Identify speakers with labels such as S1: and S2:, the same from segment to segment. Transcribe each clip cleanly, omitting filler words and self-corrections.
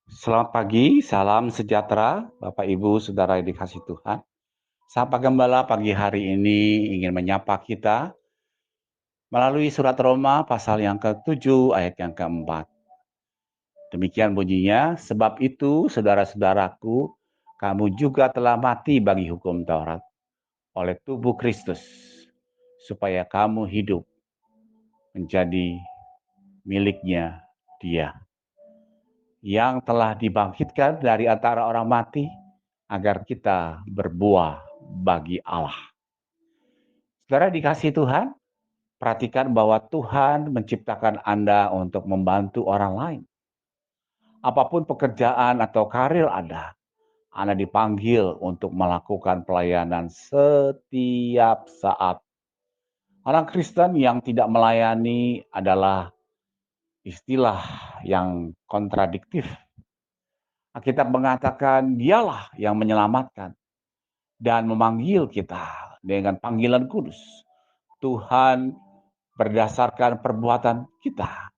S1: Selamat pagi, salam sejahtera, Bapak Ibu, Saudara yang dikasih Tuhan. Sapa Gembala pagi hari ini ingin menyapa kita melalui surat Roma pasal yang ke-7 ayat yang keempat. Demikian bunyinya, sebab itu saudara-saudaraku, kamu juga telah mati bagi hukum Taurat oleh tubuh Kristus, supaya kamu hidup menjadi miliknya Dia yang telah dibangkitkan dari antara orang mati agar kita berbuah bagi Allah. Saudara dikasih Tuhan, perhatikan bahwa Tuhan menciptakan Anda untuk membantu orang lain. Apapun pekerjaan atau karir Anda dipanggil untuk melakukan pelayanan setiap saat. Orang Kristen yang tidak melayani adalah istilah yang kontradiktif. Alkitab mengatakan dialah yang menyelamatkan dan memanggil kita dengan panggilan kudus. Tuhan berdasarkan perbuatan kita,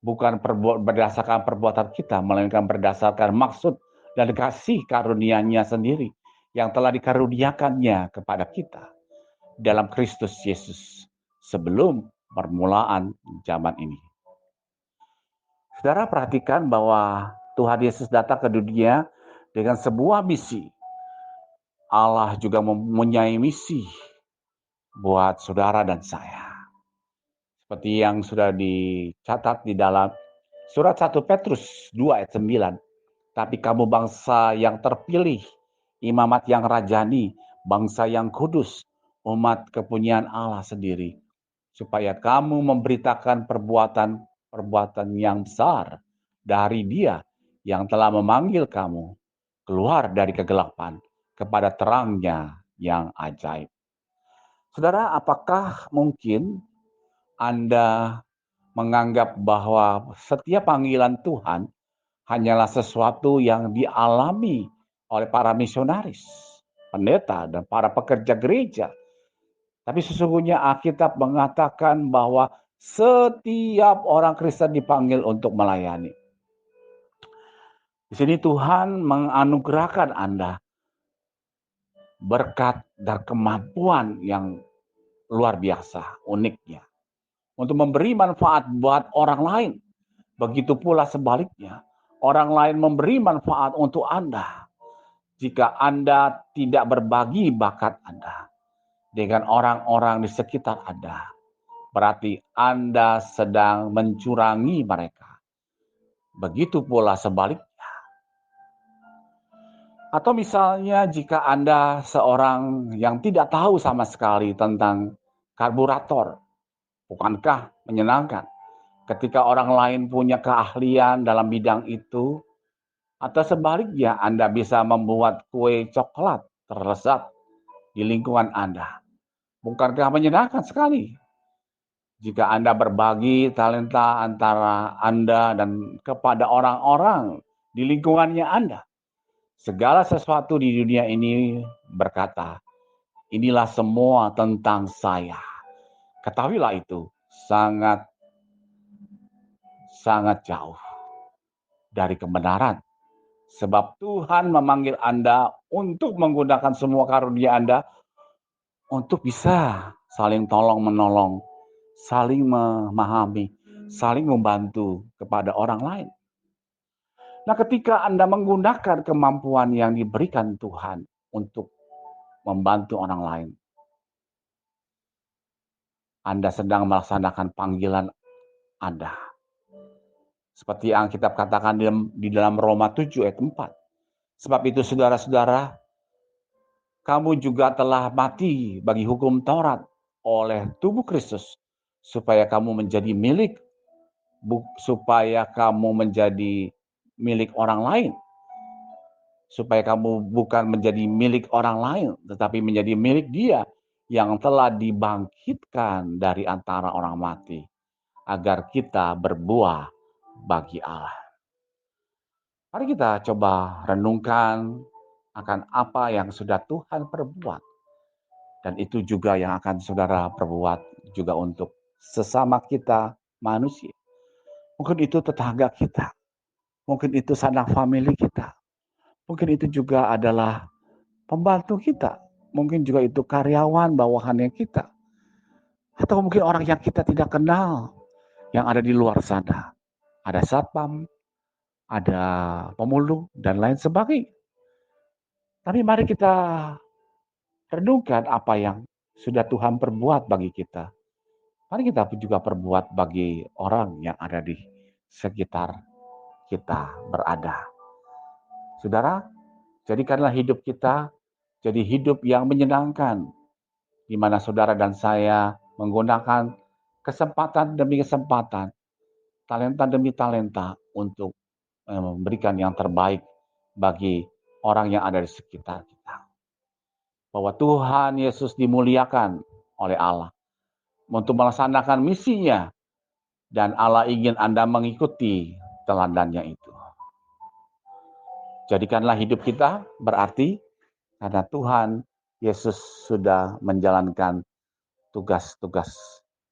S1: bukan berdasarkan perbuatan kita, melainkan berdasarkan maksud dan kasih karunia-Nya sendiri yang telah dikaruniakannya kepada kita dalam Kristus Yesus sebelum permulaan zaman ini. Saudara perhatikan bahwa Tuhan Yesus datang ke dunia dengan sebuah misi. Allah juga mempunyai misi buat saudara dan saya. Seperti yang sudah dicatat di dalam surat 1 Petrus 2 ayat 9. Tapi kamu bangsa yang terpilih, imamat yang rajani, bangsa yang kudus, umat kepunyaan Allah sendiri. Supaya kamu memberitakan perbuatan yang besar dari Dia yang telah memanggil kamu keluar dari kegelapan kepada terangnya yang ajaib. Saudara, apakah mungkin Anda menganggap bahwa setiap panggilan Tuhan hanyalah sesuatu yang dialami oleh para misionaris, pendeta, dan para pekerja gereja? Tapi sesungguhnya Alkitab mengatakan bahwa setiap orang Kristen dipanggil untuk melayani. Di sini Tuhan menganugerahkan Anda berkat dan kemampuan yang luar biasa, uniknya, untuk memberi manfaat buat orang lain. Begitu pula sebaliknya, orang lain memberi manfaat untuk Anda. Jika Anda tidak berbagi bakat Anda dengan orang-orang di sekitar Anda, berarti Anda sedang mencurangi mereka. Begitu pula sebaliknya. Atau misalnya jika Anda seorang yang tidak tahu sama sekali tentang karburator, bukankah menyenangkan ketika orang lain punya keahlian dalam bidang itu? Atau sebaliknya Anda bisa membuat kue coklat terlezat di lingkungan Anda. Bukankah menyenangkan sekali jika Anda berbagi talenta antara Anda dan kepada orang-orang di lingkungannya Anda? Segala sesuatu di dunia ini berkata, inilah semua tentang saya. Ketahuilah itu sangat jauh dari kebenaran. Sebab Tuhan memanggil Anda untuk menggunakan semua karunia Anda untuk bisa saling tolong-menolong, saling memahami, saling membantu kepada orang lain. Nah, ketika Anda menggunakan kemampuan yang diberikan Tuhan untuk membantu orang lain, Anda sedang melaksanakan panggilan Anda. Seperti yang kita katakan di dalam Roma 7 ayat 4. Sebab itu saudara-saudara, kamu juga telah mati bagi hukum Taurat oleh tubuh Kristus, supaya kamu menjadi milik orang lain. Supaya kamu bukan menjadi milik orang lain, tetapi menjadi milik Dia yang telah dibangkitkan dari antara orang mati, agar kita berbuah bagi Allah. Mari kita coba renungkan akan apa yang sudah Tuhan perbuat. Dan itu juga yang akan saudara perbuat juga untuk sesama kita manusia. Mungkin itu tetangga kita. Mungkin itu sanak famili kita. Mungkin itu juga adalah pembantu kita. Mungkin juga itu karyawan bawahannya kita. Atau mungkin orang yang kita tidak kenal yang ada di luar sana. Ada satpam, ada pemulung, dan lain sebagainya. Tapi mari kita renungkan apa yang sudah Tuhan perbuat bagi kita. Mari kita juga perbuat bagi orang yang ada di sekitar kita berada. Saudara, jadikanlah hidup kita jadi hidup yang menyenangkan, di mana saudara dan saya menggunakan kesempatan demi kesempatan, talenta demi talenta untuk memberikan yang terbaik bagi orang yang ada di sekitar kita. Bahwa Tuhan Yesus dimuliakan oleh Allah untuk melaksanakan misinya, dan Allah ingin Anda mengikuti teladannya itu. Jadikanlah hidup kita berarti karena Tuhan Yesus sudah menjalankan tugas-tugas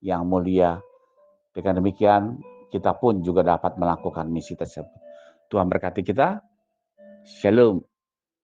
S1: yang mulia. Dengan demikian, kita pun juga dapat melakukan misi tersebut. Tuhan berkati kita. Shalom.